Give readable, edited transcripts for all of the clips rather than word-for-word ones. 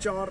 4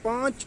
5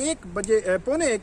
1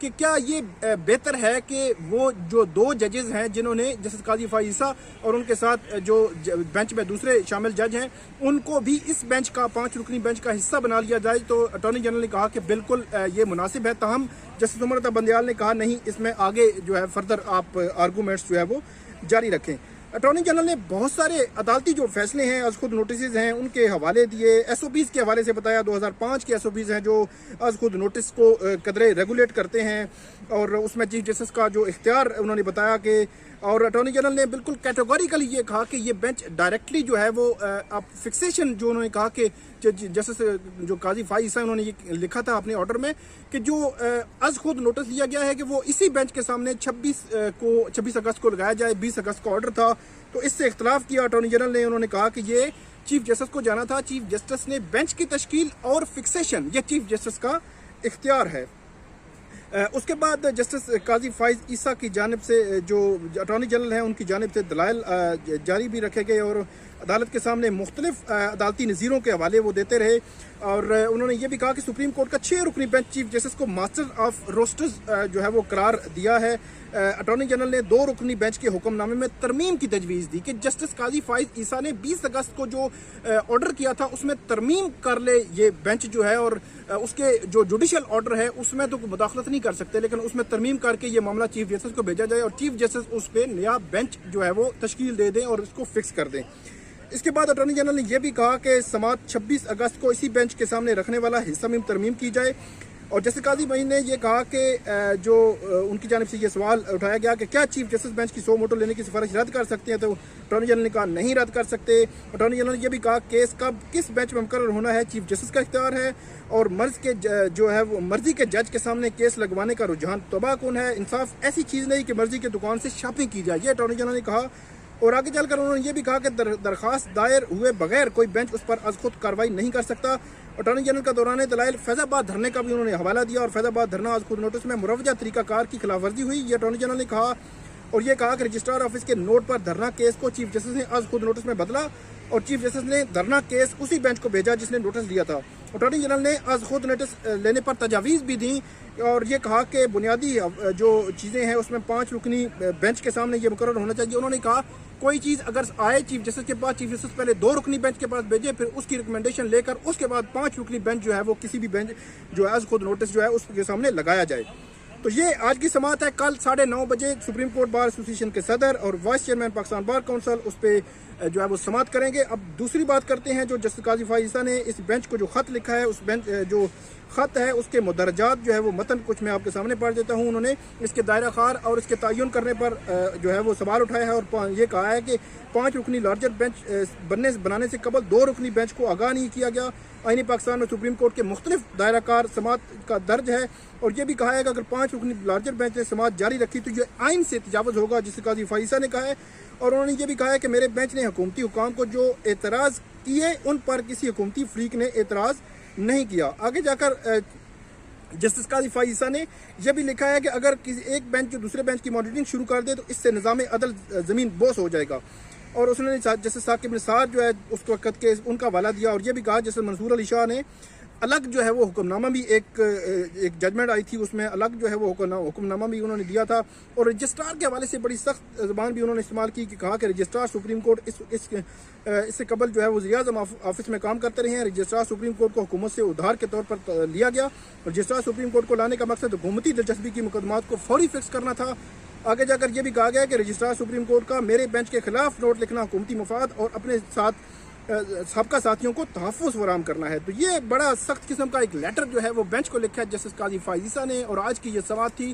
کہ کیا یہ بہتر ہے کہ وہ جو 2 ججز ہیں جنہوں نے جسٹس قاضی فائز عیسیٰ اور ان کے ساتھ جو بینچ میں دوسرے شامل جج ہیں ان کو بھی اس بینچ کا 5 رکنی بینچ کا حصہ بنا لیا جائے، تو اٹارنی جنرل نے کہا کہ بالکل یہ مناسب ہے، تاہم جسٹس عمر عطا بندیال نے کہا نہیں، اس میں آگے جو ہے فردر آپ آرگومنٹس جو ہے وہ جاری رکھیں۔ اٹارنی جنرل نے بہت سارے عدالتی جو فیصلے ہیں از خود نوٹسز ہیں ان کے حوالے دیے، ایس او پیز کے حوالے سے بتایا، 2005 کے ایس او پیز ہیں جو از خود نوٹس کو قدرے ریگولیٹ کرتے ہیں، اور اس میں چیف جسٹس کا جو اختیار انہوں نے بتایا کہ، اور اٹارنی جنرل نے بالکل کیٹیگوریکلی یہ کہا کہ یہ بینچ ڈائریکٹلی جو ہے وہ اب فکسیشن جو انہوں نے کہا کہ جسٹس جو قاضی فائز عیسیٰ انہوں نے یہ لکھا تھا اپنے آرڈر میں کہ جو از خود نوٹس لیا گیا ہے کہ وہ اسی بینچ کے سامنے 26 اگست کو لگایا جائے، 20 اگست کا آرڈر تھا، تو اس سے اختلاف کیا اٹارنی جنرل نے۔ انہوں نے کہا کہ یہ چیف جسٹس کو جانا تھا، چیف جسٹس نے بینچ کی تشکیل اور فکسیشن یہ چیف جسٹس کا اختیار ہے۔ اس کے بعد جسٹس قاضی فائز عیسیٰ کی جانب سے جو اٹارنی جنرل ہیں ان کی جانب سے دلائل جاری بھی رکھے گئے، اور عدالت کے سامنے مختلف عدالتی نظیروں کے حوالے وہ دیتے رہے، اور انہوں نے یہ بھی کہا کہ سپریم کورٹ کا 6 رکنی بینچ چیف جسٹس کو ماسٹر آف روسٹرز جو ہے وہ قرار دیا ہے۔ اٹارنی جنرل نے 2 رکنی بینچ کے حکم نامے میں ترمیم کی تجویز دی کہ جسٹس قاضی فائز عیسیٰ نے 20 اگست کو جو آرڈر کیا تھا اس میں ترمیم کر لے یہ بینچ جو ہے، اور اس کے جو جوڈیشل آرڈر ہے اس میں تو مداخلت نہیں کر سکتے، لیکن اس میں ترمیم کر کے یہ معاملہ چیف جسٹس کو بھیجا جائے اور چیف جسٹس اس پہ نیا بینچ جو ہے وہ تشکیل دے دیں اور اس کو فکس کر دیں۔ اس کے بعد اٹارنی جنرل نے یہ بھی کہا کہ سماعت 26 اگست کو اسی بینچ کے سامنے رکھنے والا حصہ میں ترمیم کی جائے، اور جسٹس قاضی معین نے یہ کہا کہ جو ان کی جانب سے یہ سوال اٹھایا گیا کہ کیا چیف جسٹس بینچ کی 100 موٹو لینے کی سفارش رد کر سکتے ہیں، تو اٹارنی جنرل نے کہا نہیں رد کر سکتے۔ اٹارنی جنرل نے یہ بھی کہا کیس کب کس بینچ میں مقرر ہونا ہے چیف جسٹس کا اختیار ہے، اور مرضی کے جج کے سامنے کیس لگوانے کا رجحان تباہ کن ہے، انصاف ایسی چیز نہیں کہ مرضی کے دکان سے شاپنگ کی جائے، یہ اٹارنی جنرل نے کہا۔ اور آگے چل کر انہوں نے یہ بھی کہا کہ درخواست دائر ہوئے بغیر کوئی بینچ اس پر از خود کارروائی نہیں کر سکتا۔ اٹارنی جنرل کا دوران دلائل فیض آباد دھرنے کا بھی انہوں نے حوالہ دیا، اور فیض آباد دھرنا از خود نوٹس میں مروجہ طریقہ کار کی خلاف ورزی ہوئی، یہ اٹارنی جنرل نے کہا، اور یہ کہا کہ رجسٹرار آفس کے نوٹ پر دھرنا کیس کو چیف جسٹس نے از خود نوٹس میں بدلا، اور چیف جسٹس نے دھرنا کیس اسی بینچ کو بھیجا جس نے نوٹس لیا تھا۔ اٹارنی جنرل نے از خود نوٹس لینے پر تجاویز بھی دیں، اور یہ کہا کہ بنیادی جو چیزیں ہیں اس میں 5 رکنی بینچ کے سامنے یہ مقرر ہونا چاہیے۔ انہوں نے کہا کوئی چیز اگر آئے چیف جسٹس کے پاس، چیف جسٹس پہلے 2 رکنی بینچ کے پاس بھیجے، پھر اس کی ریکمنڈیشن لے کر اس کے بعد 5 رکنی بینچ جو ہے وہ کسی بھی بینچ جو ہے از خود نوٹس جو ہے اس کے سامنے لگایا جائے۔ تو یہ آج کی سماعت ہے، کل 9:30 بجے سپریم کورٹ بار ایسوسی ایشن کے صدر اور vice chairman Pakistan bar council اس پہ جو ہے وہ سماعت کریں گے۔ اب دوسری بات کرتے ہیں، جو جسٹس قاضی فائز عیسیٰ نے اس بینچ کو جو خط لکھا ہے، اس بینچ جو خط ہے اس کے مدرجات جو ہے وہ متن کچھ میں آپ کے سامنے پڑھ دیتا ہوں۔ انہوں نے اس کے دائرہ کار اور اس کے تعین کرنے پر جو ہے وہ سوال اٹھایا ہے، اور یہ کہا ہے کہ 5 رکنی لارجر بینچ بنانے سے قبل 2 رکنی بینچ کو آگاہ نہیں کیا گیا۔ آئین پاکستان میں سپریم کورٹ کے مختلف دائرہ کار سماعت کا درج ہے، اور یہ بھی کہا ہے کہ اگر 5 رکنی لارجر بینچ نے سماعت جاری رکھی تو یہ آئین سے تجاوز ہوگا، جسے قاضی فائز عیسیٰ نے کہا ہے، اور انہوں نے یہ بھی کہا ہے کہ میرے بینچ نے حکومتی حکام کو جو اعتراض کیے ان پر کسی حکومتی فریق نے اعتراض نہیں کیا۔ آگے جا کر جسٹس قاضی فائز عیسیٰ نے یہ بھی لکھا ہے کہ اگر کسی ایک بینچ جو دوسرے بینچ کی مانیٹرنگ شروع کر دے تو اس سے نظام عدل زمین بوس ہو جائے گا، اور اس نے جسٹس ثاقب نثار جو ہے اس وقت کے ان کا حوالہ دیا، اور یہ بھی کہا جسٹس منصور علی شاہ نے الگ جو ہے وہ حکم نامہ بھی ایک ججمنٹ آئی تھی، اس میں الگ جو ہے وہ حکم نامہ بھی انہوں نے دیا تھا، اور رجسٹرار کے حوالے سے بڑی سخت زبان بھی انہوں نے استعمال کی کہ کہا کہ رجسٹرار سپریم کورٹ اس سے قبل جو ہے وزیر اعظم آفس میں کام کرتے رہے ہیں، رجسٹرار سپریم کورٹ کو حکومت سے ادھار کے طور پر لیا گیا، رجسٹرار سپریم کورٹ کو لانے کا مقصد حکومتی دلچسپی کی مقدمات کو فوری فکس کرنا تھا۔ آگے جا کر یہ بھی کہا گیا کہ رجسٹرار سپریم کورٹ کا میرے بینچ کے خلاف نوٹ لکھنا حکومتی مفاد اور اپنے ساتھ سابقہ ساتھیوں کو تحفظ فراہم کرنا ہے۔ تو یہ بڑا سخت قسم کا ایک لیٹر جو ہے وہ بینچ کو لکھا ہے جسٹس قاضی فائز عیسیٰ نے، اور آج کی یہ سماعت تھی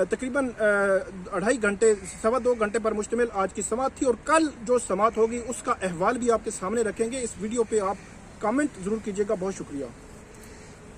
تقریباً 2.5 گھنٹے 2.25 گھنٹے پر مشتمل آج کی سماعت تھی، اور کل جو سماعت ہوگی اس کا احوال بھی آپ کے سامنے رکھیں گے۔ اس ویڈیو پہ آپ کامنٹ ضرور کیجیے گا۔ بہت شکریہ۔